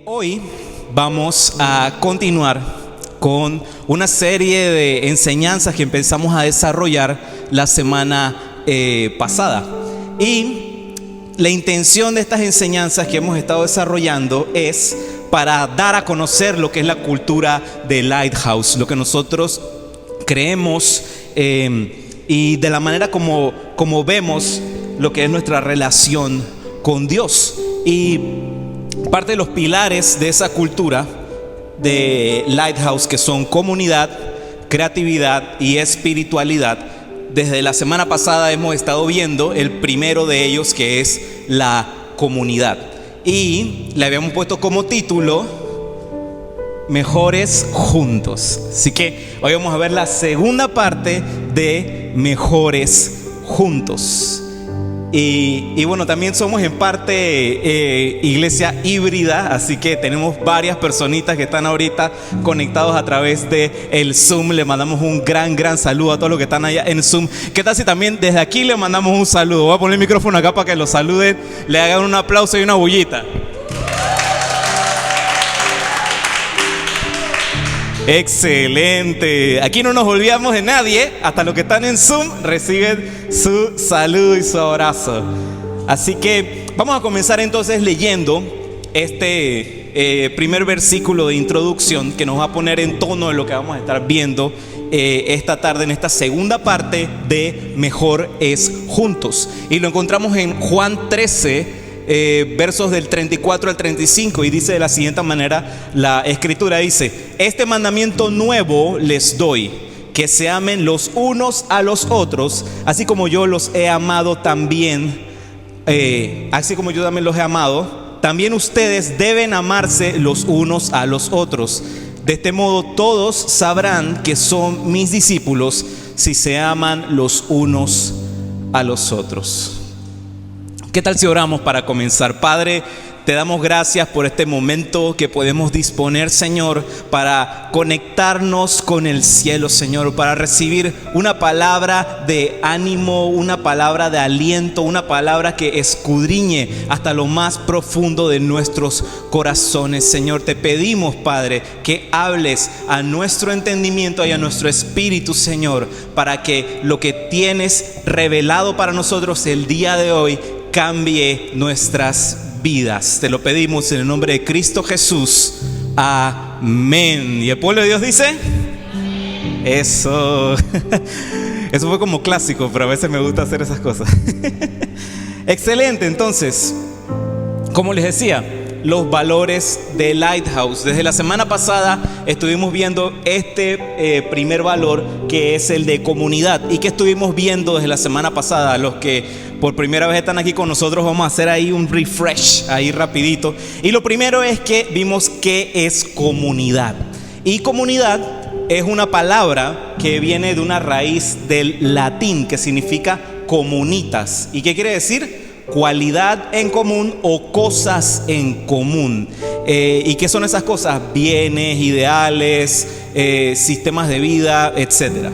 Hoy vamos a continuar con una serie de enseñanzas que empezamos a desarrollar la semana pasada. Y la intención de estas enseñanzas que hemos estado desarrollando es para dar a conocer lo que es la cultura de Lighthouse, lo que nosotros creemos y de la manera como vemos lo que es nuestra relación con Dios. Y parte de los pilares de esa cultura de Lighthouse, que son comunidad, creatividad y espiritualidad, desde la semana pasada hemos estado viendo el primero de ellos, que es la comunidad. Y le habíamos puesto como título Mejores Juntos. Así que hoy vamos a ver la segunda parte de Mejores Juntos. Y bueno, también somos en parte iglesia híbrida, así que tenemos varias personitas que están ahorita conectados a través de el Zoom. Le mandamos un gran saludo a todos los que están allá en Zoom. ¿Qué tal si también desde aquí le mandamos un saludo? Voy a poner el micrófono acá para que los saluden, le hagan un aplauso y una bullita. Excelente. Aquí no nos olvidamos de nadie. Hasta los que están en Zoom reciben su saludo y su abrazo. Así que vamos a comenzar entonces leyendo este primer versículo de introducción, que nos va a poner en tono de lo que vamos a estar viendo esta tarde en esta segunda parte de Mejor es Juntos. Y lo encontramos en Juan 13, versos del 34 al 35, y dice de la siguiente manera la escritura, dice: este mandamiento nuevo les doy, que se amen los unos a los otros, así como yo los he amado también, así como yo también los he amado, también ustedes deben amarse los unos a los otros. De este modo todos sabrán que son mis discípulos, si se aman los unos a los otros. ¿Qué tal si oramos para comenzar? Padre, te damos gracias por este momento que podemos disponer, Señor, para conectarnos con el cielo, Señor, para recibir una palabra de ánimo, una palabra de aliento, una palabra que escudriñe hasta lo más profundo de nuestros corazones. Señor, te pedimos, Padre, que hables a nuestro entendimiento y a nuestro espíritu, Señor, para que lo que tienes revelado para nosotros el día de hoy cambie nuestras vidas. Te lo pedimos en el nombre de Cristo Jesús. Amén. Y el pueblo de Dios dice: eso. Eso fue como clásico, pero a veces me gusta hacer esas cosas. Excelente. Entonces, como les decía, los valores de Lighthouse. Desde la semana pasada estuvimos viendo este primer valor, que es el de comunidad. ¿Y qué estuvimos viendo desde la semana pasada? Los que por primera vez están aquí con nosotros, vamos a hacer ahí un refresh, ahí rapidito. Y lo primero es que vimos qué es comunidad. Y comunidad es una palabra que viene de una raíz del latín que significa comunitas. ¿Y qué quiere decir? Cualidad en común o cosas en común. ¿Y qué son esas cosas? Bienes, ideales, sistemas de vida, etc.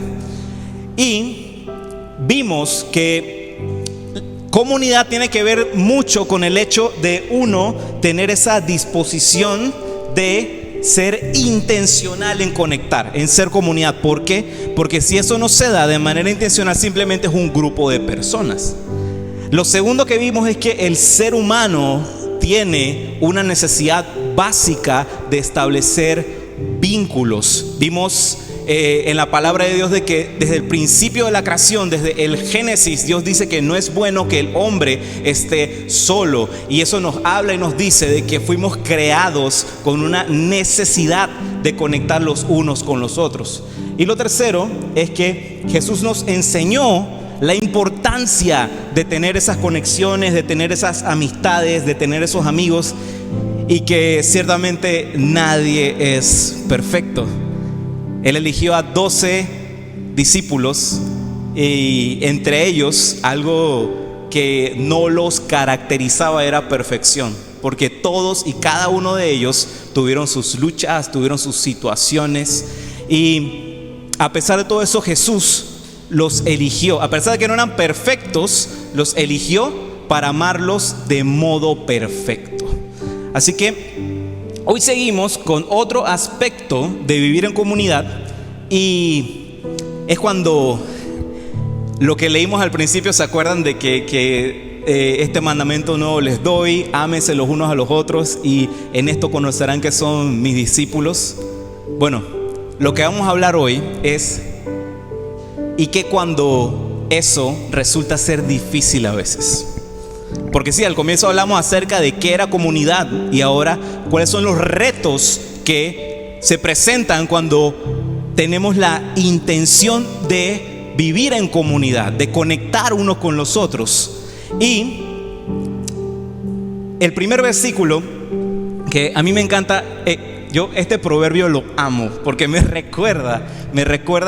Y vimos que comunidad tiene que ver mucho con el hecho de uno tener esa disposición de ser intencional en conectar, en ser comunidad. ¿Por qué? Porque si eso no se da de manera intencional, simplemente es un grupo de personas. Lo segundo que vimos es que el ser humano tiene una necesidad básica de establecer vínculos. Vimos en la palabra de Dios de que desde el principio de la creación, desde el Génesis, Dios dice que no es bueno que el hombre esté solo. Y eso nos habla y nos dice de que fuimos creados con una necesidad de conectar los unos con los otros. Y lo tercero es que Jesús nos enseñó la importancia de tener esas conexiones, de tener esas amistades, de tener esos amigos, y que ciertamente nadie es perfecto. Él eligió a 12 discípulos, y entre ellos algo que no los caracterizaba era perfección, porque todos y cada uno de ellos tuvieron sus luchas, tuvieron sus situaciones, y a pesar de todo eso Jesús los eligió. A pesar de que no eran perfectos, los eligió para amarlos de modo perfecto. Así que Hoy seguimos con otro aspecto de vivir en comunidad y es cuando lo que leímos al principio, ¿se acuerdan de que este mandamiento nuevo les doy? Ámense los unos a los otros y en esto conocerán que son mis discípulos. Bueno, lo que vamos a hablar hoy es y que cuando eso resulta ser difícil a veces. Porque sí, al comienzo hablamos acerca de qué era comunidad y ahora cuáles son los retos que se presentan cuando tenemos la intención de vivir en comunidad, de conectar unos con los otros. Y el primer versículo que a mí me encanta, yo este proverbio lo amo porque me recuerda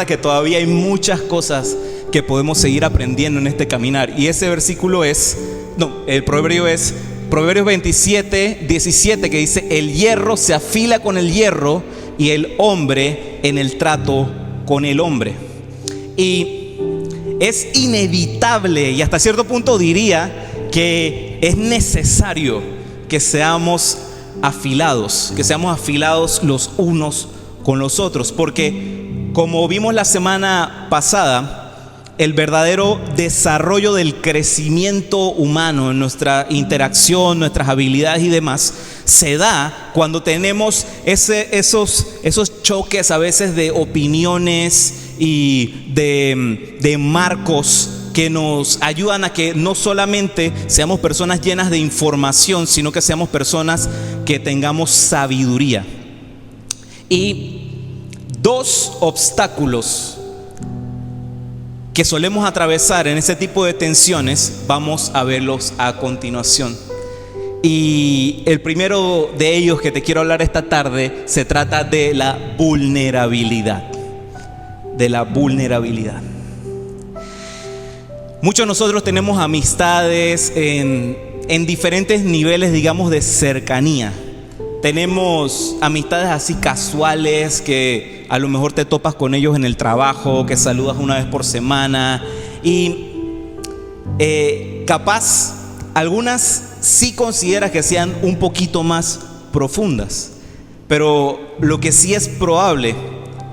que todavía hay muchas cosas que podemos seguir aprendiendo en este caminar. Y ese versículo el proverbio es Proverbios 27, 17, que dice: el hierro se afila con el hierro y el hombre en el trato con el hombre. Y es inevitable y hasta cierto punto diría que es necesario que seamos afilados los unos con los otros, porque como vimos la semana pasada, el verdadero desarrollo del crecimiento humano en nuestra interacción, nuestras habilidades y demás, se da cuando tenemos esos choques a veces de opiniones y de marcos que nos ayudan a que no solamente seamos personas llenas de información, sino que seamos personas que tengamos sabiduría. Y dos obstáculos que solemos atravesar en ese tipo de tensiones, vamos a verlos a continuación. Y el primero de ellos que te quiero hablar esta tarde se trata de la vulnerabilidad. Muchos de nosotros tenemos amistades en diferentes niveles, digamos, de cercanía. Tenemos amistades así casuales que a lo mejor te topas con ellos en el trabajo, que saludas una vez por semana y capaz algunas sí consideras que sean un poquito más profundas, pero lo que sí es probable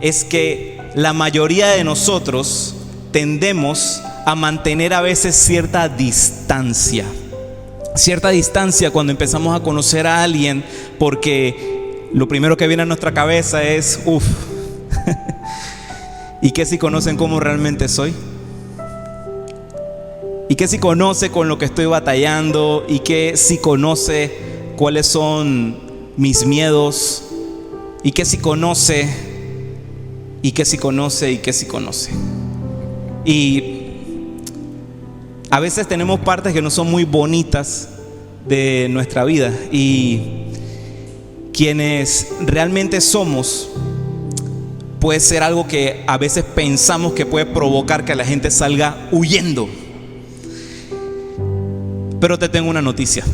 es que la mayoría de nosotros tendemos a mantener a veces cierta distancia cuando empezamos a conocer a alguien, porque lo primero que viene a nuestra cabeza es ¿y qué si conocen cómo realmente soy? ¿Y qué si conoce con lo que estoy batallando? ¿Y qué si conoce cuáles son mis miedos? ¿Y qué si conoce? ¿Y qué si conoce? ¿Y qué si conoce? Y a veces tenemos partes que no son muy bonitas de nuestra vida y quienes realmente somos puede ser algo que a veces pensamos que puede provocar que la gente salga huyendo. Pero te tengo una noticia,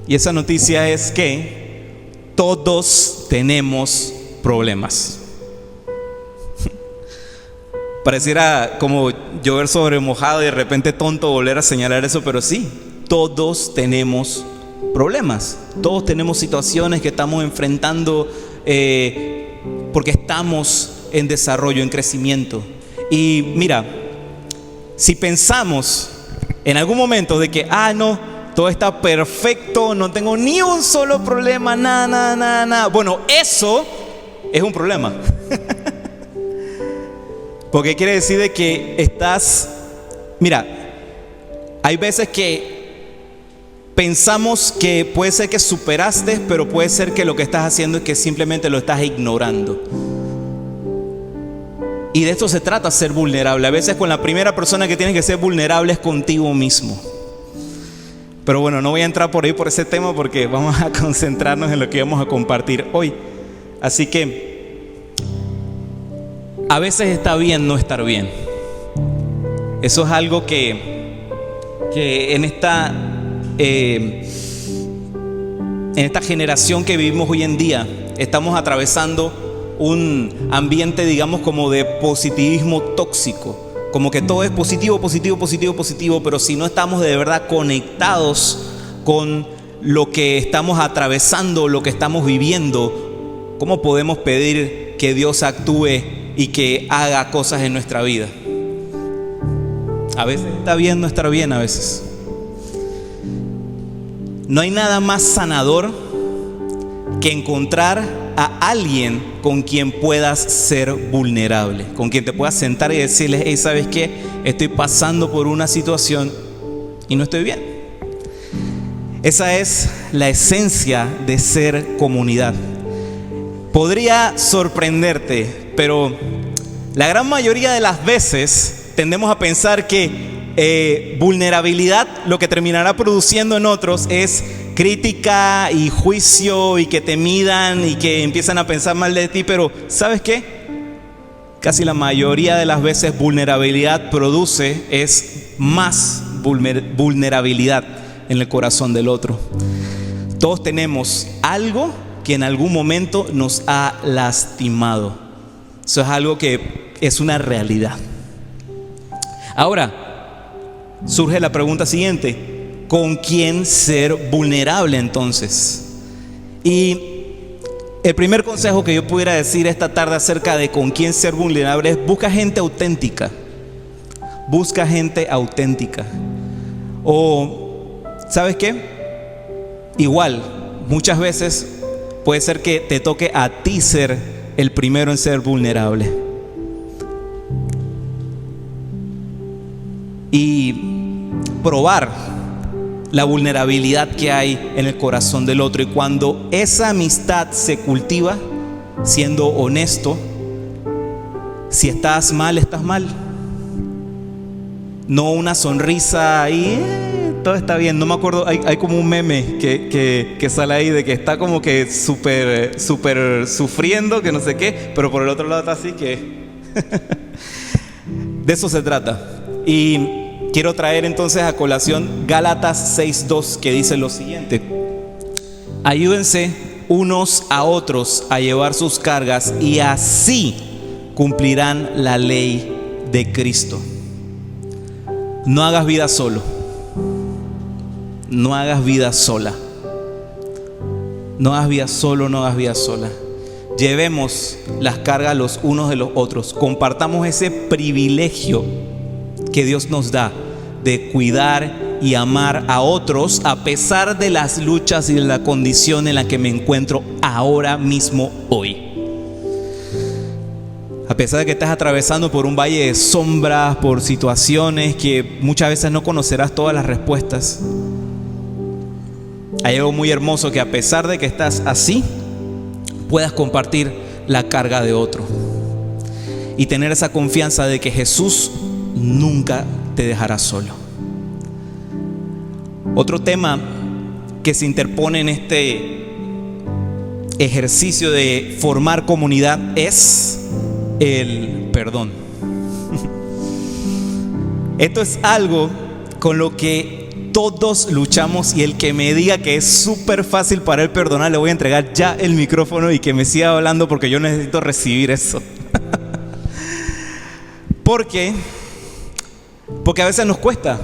y esa noticia es que todos tenemos problemas. Pareciera como llover sobre mojado y de repente tonto volver a señalar eso, pero sí, todos tenemos problemas. Todos tenemos situaciones que estamos enfrentando porque estamos en desarrollo, en crecimiento. Y mira, si pensamos en algún momento de que, no, todo está perfecto, no tengo ni un solo problema, nada. Bueno, eso es un problema. Porque quiere decir de que mira, hay veces que pensamos que puede ser que superaste, pero puede ser que lo que estás haciendo es que simplemente lo estás ignorando. Y de esto se trata, ser vulnerable. A veces con la primera persona que tienes que ser vulnerable es contigo mismo. Pero bueno, no voy a entrar por ahí por ese tema porque vamos a concentrarnos en lo que vamos a compartir hoy. Así que a veces está bien no estar bien. Eso es algo que en esta generación que vivimos hoy en día estamos atravesando un ambiente, digamos, como de positivismo tóxico. Como que todo es positivo, pero si no estamos de verdad conectados con lo que estamos atravesando, lo que estamos viviendo, ¿cómo podemos pedir que Dios actúe y que haga cosas en nuestra vida? A veces está bien no estar bien, a veces. No hay nada más sanador que encontrar a alguien con quien puedas ser vulnerable, con quien te puedas sentar y decirle: hey, ¿sabes qué? Estoy pasando por una situación y no estoy bien. Esa es la esencia de ser comunidad. Podría sorprenderte, pero la gran mayoría de las veces tendemos a pensar que vulnerabilidad lo que terminará produciendo en otros es crítica y juicio, y que te midan y que empiezan a pensar mal de ti. Pero ¿sabes qué? Casi la mayoría de las veces vulnerabilidad produce es más vulnerabilidad en el corazón del otro. Todos tenemos algo que en algún momento nos ha lastimado. Eso es algo que es una realidad. Ahora, surge la pregunta siguiente: ¿con quién ser vulnerable entonces? Y el primer consejo que yo pudiera decir esta tarde acerca de con quién ser vulnerable es: busca gente auténtica. Busca gente auténtica. O, ¿sabes qué? Igual, muchas veces puede ser que te toque a ti ser el primero en ser vulnerable. Y probar la vulnerabilidad que hay en el corazón del otro. Y cuando esa amistad se cultiva siendo honesto, si estás mal, estás mal. No una sonrisa y todo está bien. No me acuerdo, hay como un meme que sale ahí de que está como que súper sufriendo, que no sé qué, pero por el otro lado está así que... De eso se trata. Y quiero traer entonces a colación Gálatas 6:2, que dice lo siguiente: ayúdense unos a otros a llevar sus cargas y así cumplirán la ley de Cristo. No hagas vida solo. No hagas vida sola. No hagas vida solo, no hagas vida sola. Llevemos las cargas los unos de los otros. Compartamos ese privilegio que Dios nos da de cuidar y amar a otros a pesar de las luchas y de la condición en la que me encuentro ahora mismo hoy. A pesar de que estás atravesando por un valle de sombras, por situaciones que muchas veces no conocerás todas las respuestas, hay algo muy hermoso: que a pesar de que estás así, puedas compartir la carga de otro y tener esa confianza de que Jesús nunca te dejará solo. Otro tema que se interpone en este ejercicio de formar comunidad es el perdón. Esto es algo con lo que todos luchamos, y el que me diga que es súper fácil para él perdonar, le voy a entregar ya el micrófono y que me siga hablando, porque yo necesito recibir eso. Porque a veces nos cuesta,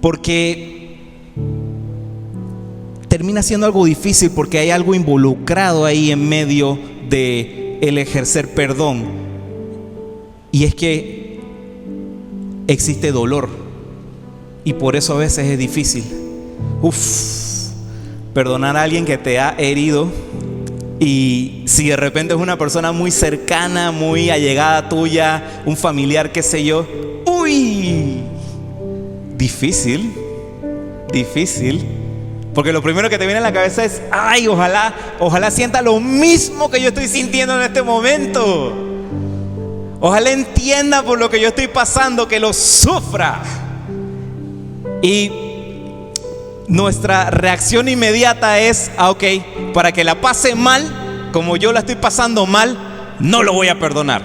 porque termina siendo algo difícil, porque hay algo involucrado ahí en medio de el ejercer perdón, y es que existe dolor, y por eso a veces es difícil. Perdonar a alguien que te ha herido, y si de repente es una persona muy cercana, muy allegada tuya, un familiar, qué sé yo, difícil, porque lo primero que te viene a la cabeza es: ay, ojalá sienta lo mismo que yo estoy sintiendo en este momento. Ojalá entienda por lo que yo estoy pasando, que lo sufra. Y nuestra reacción inmediata es: ok, para que la pase mal, como yo la estoy pasando mal, no lo voy a perdonar.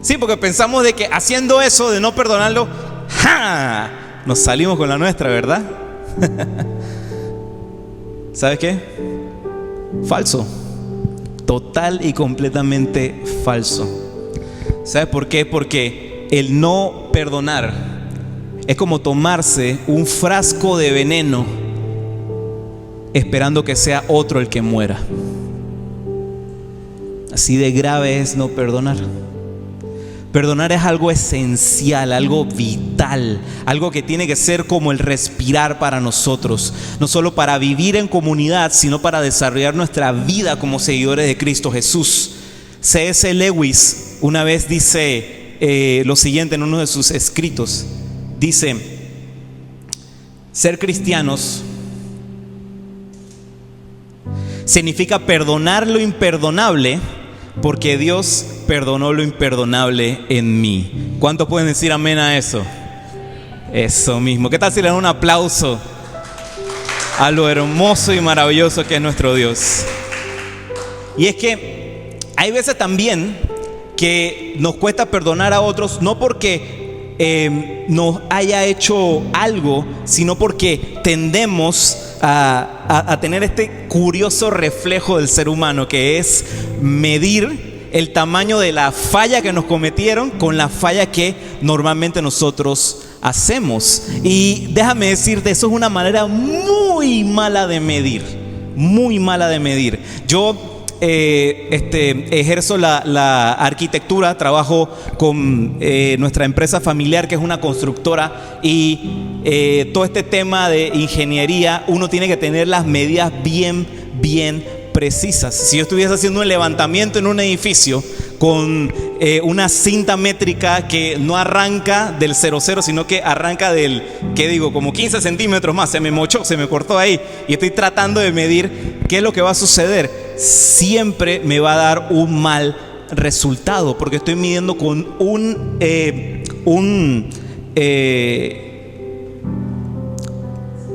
Sí, porque pensamos de que haciendo eso, de no perdonarlo, nos salimos con la nuestra, ¿verdad? ¿Sabes qué? Falso. Total y completamente falso. ¿Sabes por qué? Porque el no perdonar es como tomarse un frasco de veneno esperando que sea otro el que muera. Así de grave es no perdonar. Perdonar es algo esencial, algo vital, algo que tiene que ser como el respirar para nosotros, no solo para vivir en comunidad, sino para desarrollar nuestra vida como seguidores de Cristo Jesús. C.S. Lewis una vez dice lo siguiente en uno de sus escritos. Dice: ser cristianos significa perdonar lo imperdonable, porque Dios perdonó lo imperdonable en mí. ¿Cuántos pueden decir amén a eso? Eso mismo. ¿Qué tal si le dan un aplauso a lo hermoso y maravilloso que es nuestro Dios? Y es que hay veces también que nos cuesta perdonar a otros, no porque nos haya hecho algo, sino porque tendemos a tener este curioso reflejo del ser humano, que es medir el tamaño de la falla que nos cometieron con la falla que normalmente nosotros hacemos. Y déjame decirte, eso es una manera muy mala de medir, muy mala de medir. Yo ejerzo la arquitectura, trabajo con nuestra empresa familiar, que es una constructora, y todo este tema de ingeniería, uno tiene que tener las medidas bien precisas. Si yo estuviese haciendo un levantamiento en un edificio con una cinta métrica que no arranca del 00, sino que arranca del, ¿qué digo? Como 15 centímetros más, se me mochó, se me cortó ahí, y estoy tratando de medir qué es lo que va a suceder. Siempre me va a dar un mal resultado, porque estoy midiendo con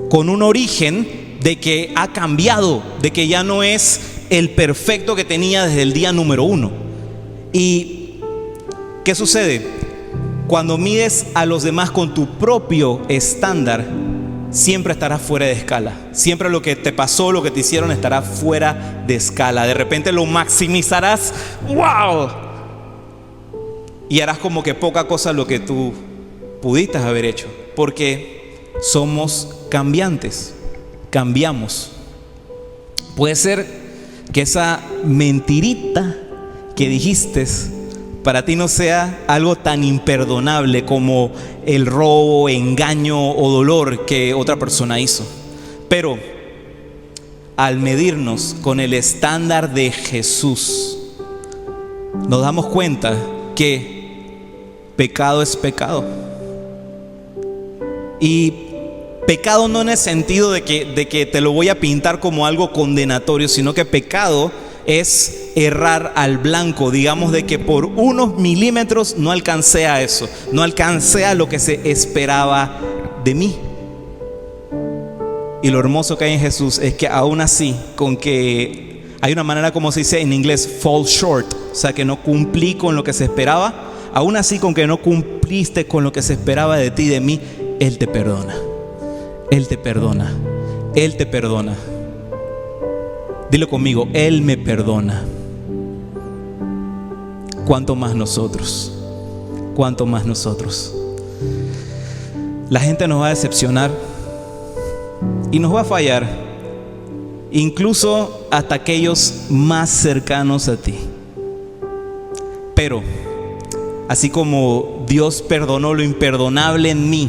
con un origen de que ha cambiado, de que ya no es el perfecto que tenía desde el día número 1. ¿Y qué sucede? Cuando mides a los demás con tu propio estándar, siempre estarás fuera de escala. Siempre lo que te pasó, lo que te hicieron, estará fuera de escala. De repente lo maximizarás, ¡wow!, y harás como que poca cosa lo que tú pudiste haber hecho, porque somos cambiantes. Cambiamos. Puede ser que esa mentirita que dijiste para ti no sea algo tan imperdonable como el robo, engaño o dolor que otra persona hizo. Pero al medirnos con el estándar de Jesús, nos damos cuenta que pecado es pecado. Y pecado no en el sentido de que te lo voy a pintar como algo condenatorio, sino que pecado es errar al blanco, digamos, de que por unos milímetros no alcancé a eso, no alcancé a lo que se esperaba de mí. Y lo hermoso que hay en Jesús es que aún así, con que hay una manera como se dice en inglés, fall short, o sea que no cumplí con lo que se esperaba, aún así con que no cumpliste con lo que se esperaba de ti y de mí, Él te perdona. Él te perdona, Él te perdona. Dilo conmigo, Él me perdona. ¿Cuánto más nosotros? ¿Cuánto más nosotros? La gente nos va a decepcionar y nos va a fallar, incluso hasta aquellos más cercanos a ti. Pero así como Dios perdonó lo imperdonable en mí,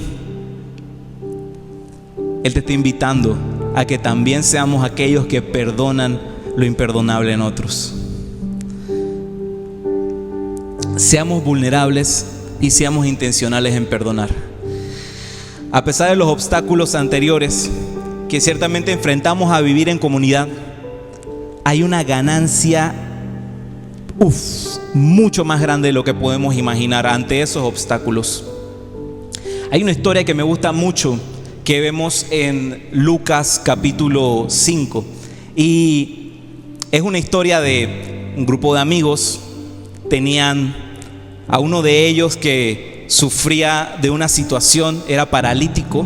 Él te está invitando a que también seamos aquellos que perdonan lo imperdonable en otros. Seamos vulnerables y seamos intencionales en perdonar. A pesar de los obstáculos anteriores que ciertamente enfrentamos a vivir en comunidad, hay una ganancia mucho más grande de lo que podemos imaginar ante esos obstáculos. Hay una historia que me gusta mucho que vemos en Lucas capítulo 5, y es una historia de un grupo de amigos. Tenían a uno de ellos que sufría de una situación, era paralítico,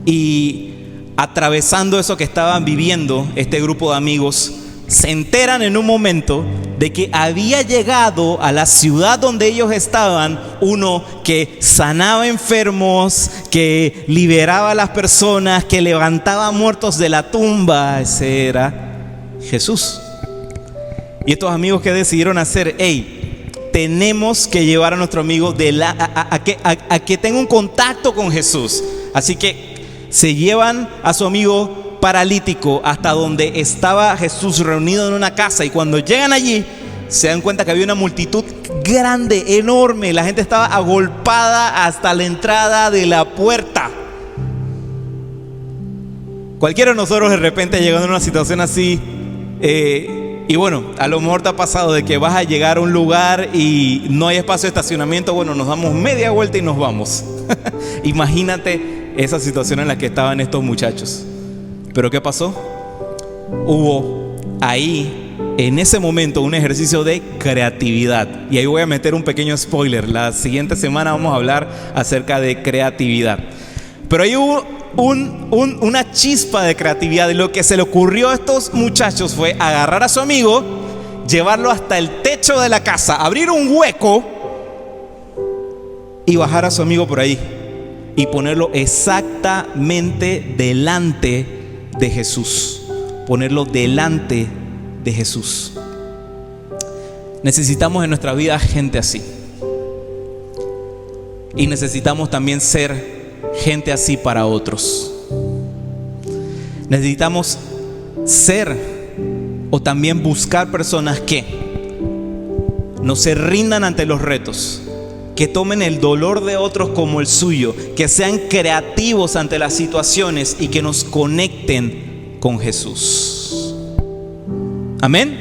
y atravesando eso que estaban viviendo, este grupo de amigos se enteran en un momento de que había llegado a la ciudad donde ellos estaban uno que sanaba enfermos, que liberaba a las personas, que levantaba muertos de la tumba. Ese era Jesús. Y estos amigos que decidieron hacer, tenemos que llevar a nuestro amigo a que tenga un contacto con Jesús. Así que se llevan a su amigo paralítico hasta donde estaba Jesús reunido en una casa, y cuando llegan allí se dan cuenta que había una multitud grande, enorme. La gente estaba agolpada hasta la entrada de la puerta. Cualquiera de nosotros de repente llegando a una situación así, y bueno, a lo mejor te ha pasado de que vas a llegar a un lugar y no hay espacio de estacionamiento. Bueno, nos damos media vuelta y nos vamos. Imagínate esa situación en la que estaban estos muchachos. Pero ¿qué pasó? Hubo ahí, en ese momento, un ejercicio de creatividad. Y ahí voy a meter un pequeño spoiler. La siguiente semana vamos a hablar acerca de creatividad. Pero ahí hubo una chispa de creatividad. Y lo que se le ocurrió a estos muchachos fue agarrar a su amigo, llevarlo hasta el techo de la casa, abrir un hueco y bajar a su amigo por ahí y ponerlo exactamente delante de Jesús. Ponerlo delante de Jesús. Necesitamos en nuestra vida gente así. Y necesitamos también ser gente así para otros. Necesitamos ser o también buscar personas que no se rindan ante los retos, que tomen el dolor de otros como el suyo, que sean creativos ante las situaciones y que nos conecten con Jesús. Amén.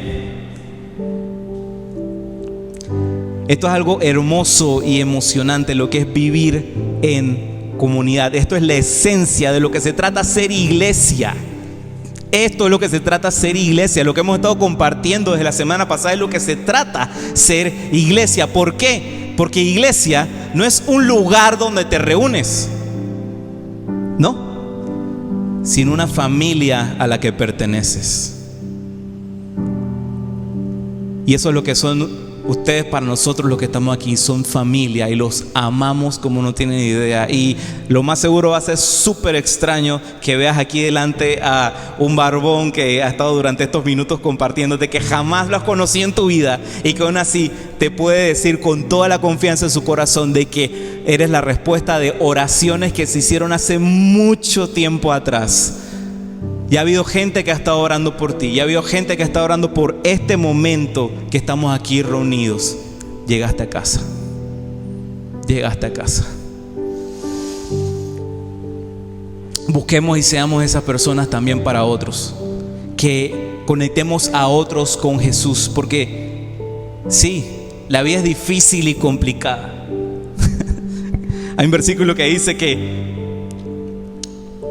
Esto es algo hermoso y emocionante, lo que es vivir en comunidad. Esto es la esencia de lo que se trata ser iglesia. Esto es lo que se trata ser iglesia. Lo que hemos estado compartiendo desde la semana pasada es lo que se trata ser iglesia. ¿Por qué? Porque iglesia no es un lugar donde te reúnes, no, sino una familia a la que perteneces. Y eso es lo que son ustedes para nosotros. Los que estamos aquí son familia y los amamos como no tienen idea. Y lo más seguro va a ser súper extraño que veas aquí delante a un barbón que ha estado durante estos minutos compartiéndote, que jamás lo has conocido en tu vida y que aún así te puede decir con toda la confianza en su corazón de que eres la respuesta de oraciones que se hicieron hace mucho tiempo atrás. Ya ha habido gente que ha estado orando por ti. Ya ha habido gente que ha estado orando por este momento que estamos aquí reunidos. Llegaste a casa. Llegaste a casa. Busquemos y seamos esas personas también para otros. Que conectemos a otros con Jesús. Porque sí, la vida es difícil y complicada. Hay un versículo que dice que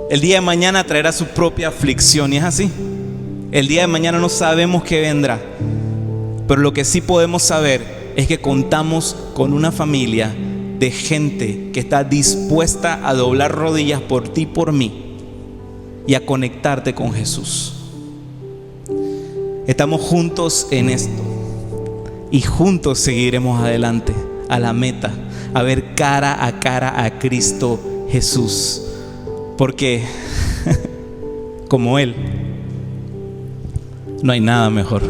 el día de mañana traerá su propia aflicción, y es así. El día de mañana no sabemos qué vendrá, pero lo que sí podemos saber es que contamos con una familia de gente que está dispuesta a doblar rodillas por ti y por mí y a conectarte con Jesús. Estamos juntos en esto y juntos seguiremos adelante a la meta, a ver cara a Cristo Jesús. Porque como Él, no hay nada mejor.